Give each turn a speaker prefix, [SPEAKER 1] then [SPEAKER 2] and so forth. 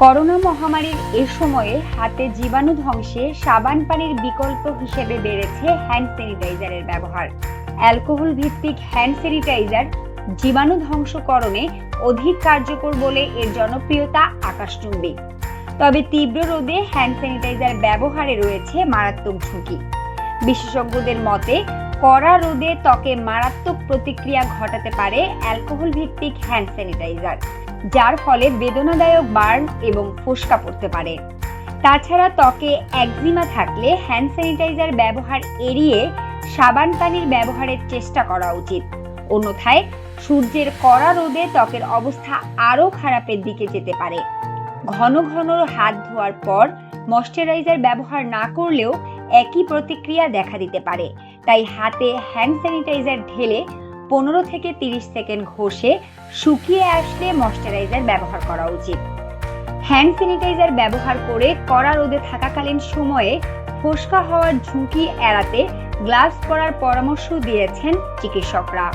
[SPEAKER 1] Corona মহামারীর এ সময়ে হাতে জীবাণু ধ্বংসে সাবান পানির বিকল্প হিসেবে বেড়েছে হ্যান্ড স্যানিটাইজারের ব্যবহার। অ্যালকোহল ভিত্তিক হ্যান্ড স্যানিটাইজার জীবাণু ধ্বংসকরণে অধিক কার্যকর বলে এর জনপ্রিয়তা আকাশচুম্বী। তবে তীব্র রোদে হ্যান্ড স্যানিটাইজার ব্যবহারে রয়েছে মারাত্মক ঝুঁকি। বিশেষজ্ঞদের মতে কড়া রোদে ত্বকে মারাত্মক প্রতিক্রিয়া ঘটাতে পারে অ্যালকোহল ভিত্তিক হ্যান্ড স্যানিটাইজার, যার ফলে বেদনাদায়ক বার্ন এবং ফোস্কা পড়তে পারে। তাছাড়া ত্বকে একজিমা থাকলে হ্যান্ড স্যানিটাইজার ব্যবহার এড়িয়ে সাবান পানির ব্যবহারের চেষ্টা করা উচিত। অন্যথায় সূর্যের কড়া রোদে ত্বকের অবস্থা আরও খারাপের দিকে যেতে পারে। ঘন ঘন হাত ধোয়ার পর ময়েশ্চারাইজার ব্যবহার না করলেও একই প্রতিক্রিয়া দেখা দিতে পারে। তাই হাতে হ্যান্ড স্যানিটাইজার ঢেলে 15 থেকে 30 সেকেন্ড ঘষে শুকিয়ে আসলে ময়েশ্চারাইজার ব্যবহার করা উচিত। হ্যান্ড স্যানিটাইজার ব্যবহার করে কড়া রোদে থাকাকালীন সময়ে ফোস্কা হওয়ার ঝুঁকি এড়াতে গ্লাভস পরার পরামর্শ দিয়েছেন চিকিৎসকরা।